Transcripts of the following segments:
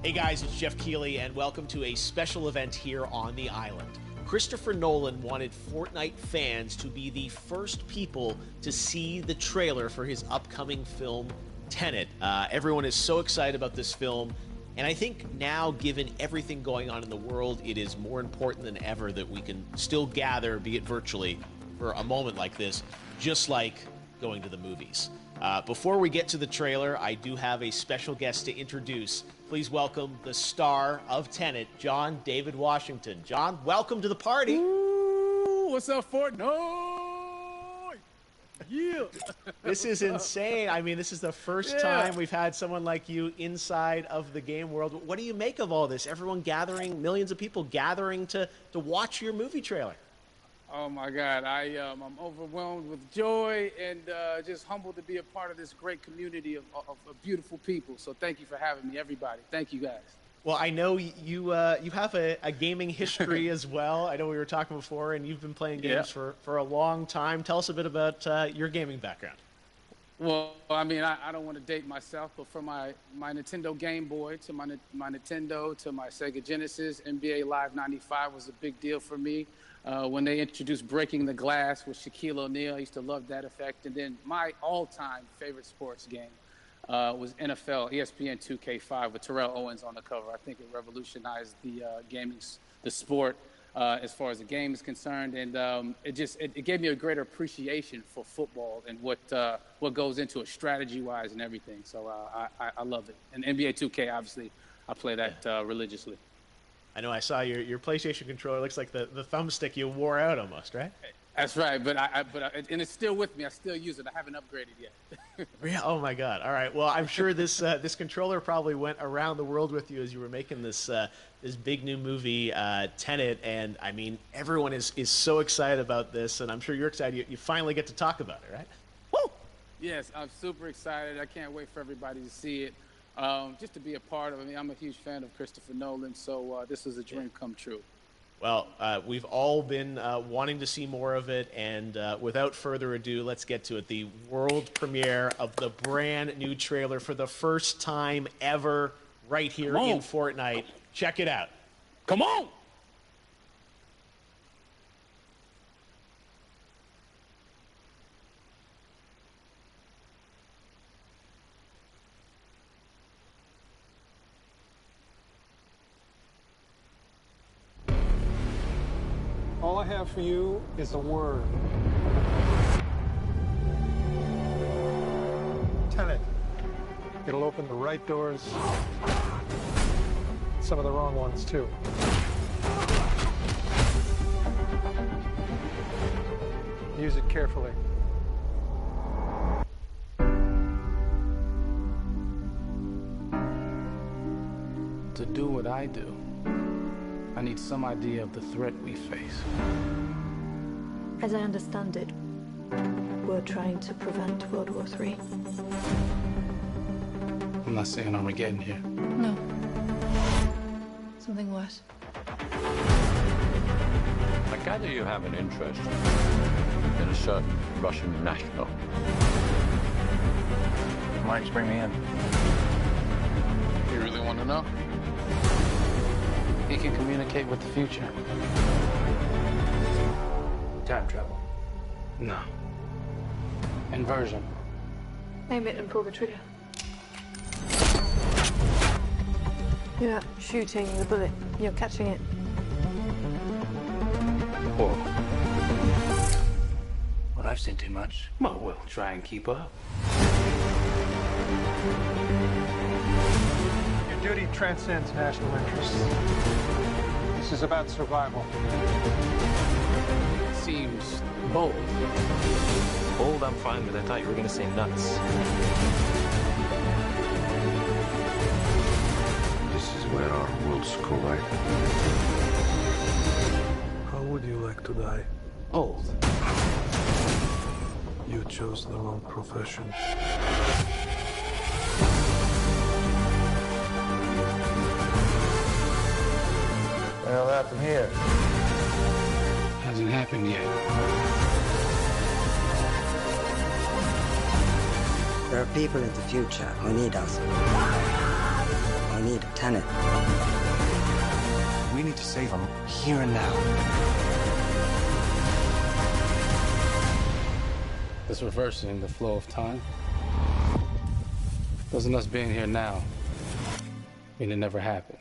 Hey guys, it's Jeff Keighley, and welcome to a special event here on the island. Christopher Nolan wanted Fortnite fans to be the first people to see the trailer for his upcoming film, Tenet. Everyone is so excited about this film, and I think now, given everything going on in the world, it is more important than ever that we can still gather, be it virtually, for a moment like this, just like going to the movies. Before we get to the trailer, I do have a special guest to introduce. Please welcome the star of Tenet, John David Washington. John, welcome to the party. Ooh, what's up, Fortnite? Yeah. This is insane. I mean, this is the first time we've had someone like you inside of the game world. What do you make of all this? Everyone gathering, millions of people gathering to watch your movie trailer. Oh my God, I'm overwhelmed with joy and just humbled to be a part of this great community of beautiful people. So thank you for having me, everybody. Thank you, guys. Well, I know you have a gaming history as well. I know we were talking before, and you've been playing games for a long time. Tell us a bit about your gaming background. Well, I mean, I don't want to date myself, but from my Nintendo Game Boy to my Nintendo to my Sega Genesis, NBA Live 95 was a big deal for me. When they introduced Breaking the Glass with Shaquille O'Neal, I used to love that effect. And then my all-time favorite sports game was NFL ESPN 2K5 with Terrell Owens on the cover. I think it revolutionized the sport as far as the game is concerned, and it gave me a greater appreciation for football and what goes into it strategy-wise and everything. So I love it. And NBA 2K, obviously, I play that religiously. I know I saw your PlayStation controller. Looks like the thumbstick you wore out almost, right? That's right, but and it's still with me. I still use it. I haven't upgraded yet. Yeah. Oh my God. All right. Well, I'm sure this controller probably went around the world with you as you were making this big new movie, Tenet. And I mean, everyone is so excited about this, and I'm sure you're excited. You finally get to talk about it, right? Woo! Yes, I'm super excited. I can't wait for everybody to see it. Just to be a part of it. I mean, I'm a huge fan of Christopher Nolan, so this is a dream come true. Well, we've all been wanting to see more of it, and without further ado, let's get to it. The world premiere of the brand new trailer for the first time ever right here in Fortnite. Check it out. Come on! All I have for you is a word. Tenet. It'll open the right doors, some of the wrong ones too. Use it carefully. To do what I do, I need some idea of the threat we face. As I understand it, we're trying to prevent World War III. I'm not saying Armageddon here. No. Something worse. I gather you have an interest in a certain Russian national. Mike's bring me in. You really want to know? He can communicate with the future. Time travel. No. Inversion. Aim it and pull the trigger. You're not shooting the bullet, you're catching it. Whoa. Well, I've seen too much. Well, we'll try and keep up. Your duty transcends national interests. This is about survival. Seems bold. Bold, I'm fine with. I thought you were going to say nuts. This is where our worlds collide. How would you like to die? Old. You chose the wrong profession. Well, happened here. Hasn't happened yet. There are people in the future who need us. Who need Tenet. We need to save him here and now. It's reversing the flow of time. Doesn't us being here now mean it never happened?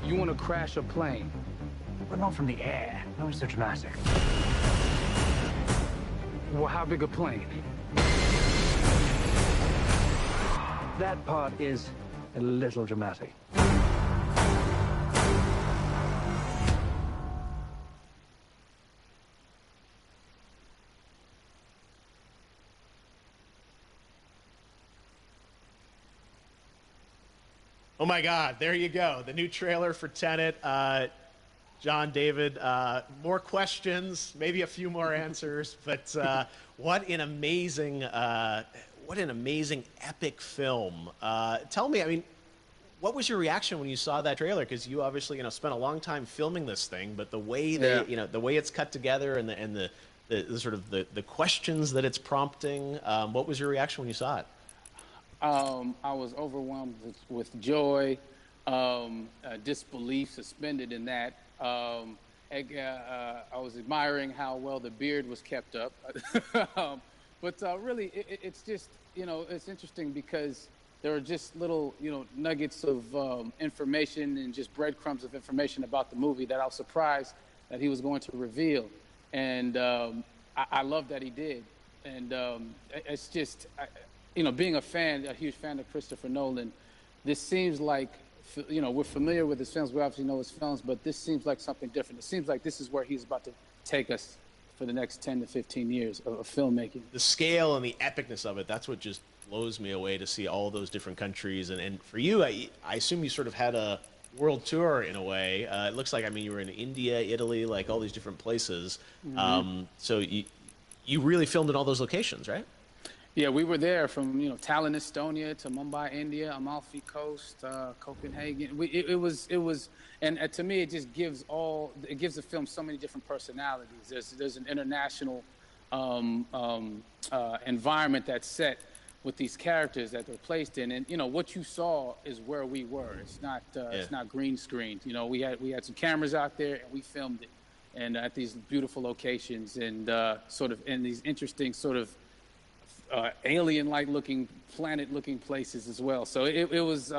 You want to crash a plane? But not from the air. No, it's so dramatic. Well, how big a plane? That part is a little dramatic. Oh my God, there you go. The new trailer for Tenet. John, David, more questions, maybe a few more answers, but what an amazing epic film. Tell me, I mean, what was your reaction when you saw that trailer? Because you obviously, spent a long time filming this thing, but the way the way it's cut together and the sort of the questions that it's prompting, what was your reaction when you saw it? I was overwhelmed with joy, disbelief suspended in that. I was admiring how well the beard was kept up. But really, it's just, it's interesting because there are just little, nuggets of information and just breadcrumbs of information about the movie that I was surprised that he was going to reveal. And I love that he did. And it's just... being a huge fan of Christopher Nolan, this seems like, we're familiar with his films, we obviously know his films, but this seems like something different. It seems like this is where he's about to take us for the next 10 to 15 years of filmmaking. The scale and the epicness of it, that's what just blows me away, to see all those different countries. And for you, I assume you sort of had a world tour in a way. It looks like, you were in India, Italy, like all these different places. Mm-hmm. So you really filmed in all those locations, right? Yeah, we were there from Tallinn, Estonia, to Mumbai, India, Amalfi Coast, Copenhagen. It was, and to me, it just gives the film so many different personalities. There's an international environment that's set with these characters that they're placed in, and what you saw is where we were. It's not green screened. We had some cameras out there and we filmed it, and at these beautiful locations and sort of in these interesting sort of alien-like looking, planet-looking places as well. So it was,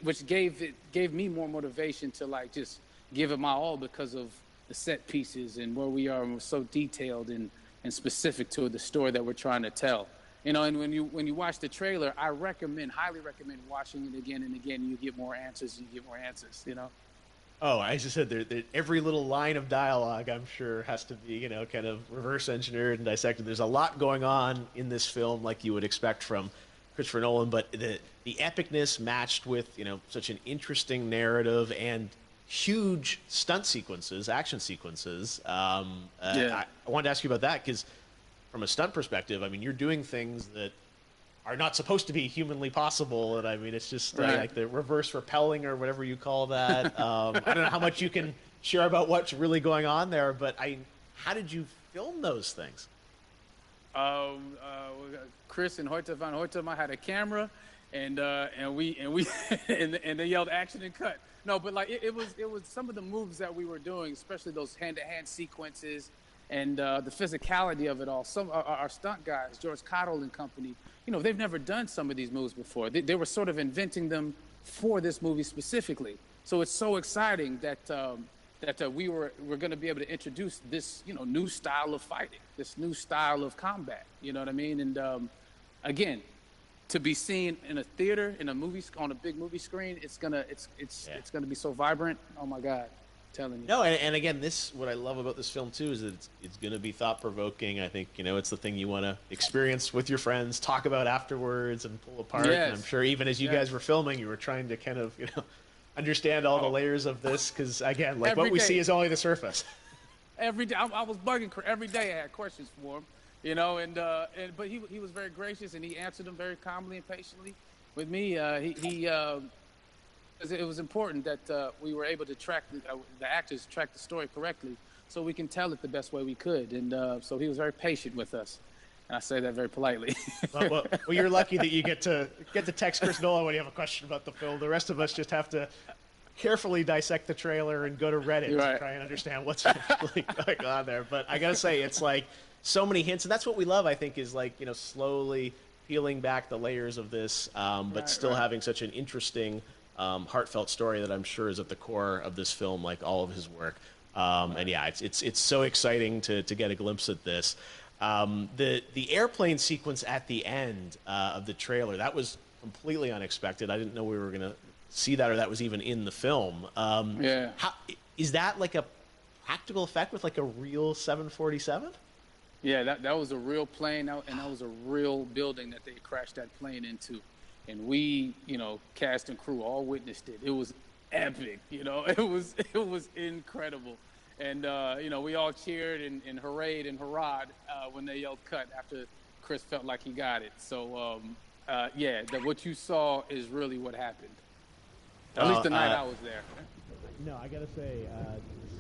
which gave me more motivation to just give it my all because of the set pieces and where we are, and we're so detailed and specific to the story that we're trying to tell. And when you watch the trailer, I highly recommend watching it again and again. You get more answers. Oh, I just said every little line of dialogue, I'm sure, has to be, kind of reverse engineered and dissected. There's a lot going on in this film, like you would expect from Christopher Nolan, but the epicness matched with, such an interesting narrative and huge stunt sequences, action sequences. I wanted to ask you about that because from a stunt perspective, you're doing things that are not supposed to be humanly possible, and it's just like the reverse rappelling or whatever you call that. I don't know how much you can share about what's really going on there, but how did you film those things? Chris and Hoyte van Hoytema had a camera, and they yelled action and cut. No, but it was some of the moves that we were doing, especially those hand-to-hand sequences and the physicality of it all. Some our stunt guys, George Cottle and company, they've never done some of these moves before. They were sort of inventing them for this movie specifically. So it's so exciting that we're going to be able to introduce this new style of fighting, this new style of combat. You know what I mean? And again, to be seen in a theater, in a movie, on a big movie screen, it's gonna be so vibrant. Oh my God. Telling you. No, and again, what I love about this film too is that it's going to be thought-provoking. I think it's the thing you want to experience with your friends, talk about afterwards, and pull apart. Yes. And I'm sure even as you guys were filming, you were trying to kind of understand all the layers of this because again, what we see is only the surface. Every day, I was bugging every day. I had questions for him, but he was very gracious and he answered them very calmly and patiently with me. It was important that we were able to track the actors track the story correctly so we can tell it the best way we could. And so he was very patient with us. And I say that very politely. Well, you're lucky that you get to text Chris Nolan when you have a question about the film. The rest of us just have to carefully dissect the trailer and go to Reddit to try and understand what's really going on there. But I gotta say, it's like so many hints, and that's what we love. I think is like slowly peeling back the layers of this, but still having such an interesting, heartfelt story that I'm sure is at the core of this film, like all of his work. And yeah, it's so exciting to get a glimpse at this. The airplane sequence at the end of the trailer, that was completely unexpected. I didn't know we were gonna see that, or that was even in the film. Is that like a practical effect with like a real 747? Yeah, that was a real plane, and that was a real building that they crashed that plane into. And we, cast and crew all witnessed it. It was epic, it was incredible. And, we all cheered and hurrayed and hurrahed when they yelled cut after Chris felt like he got it. So, what you saw is really what happened. At least the night I was there. No, I gotta say,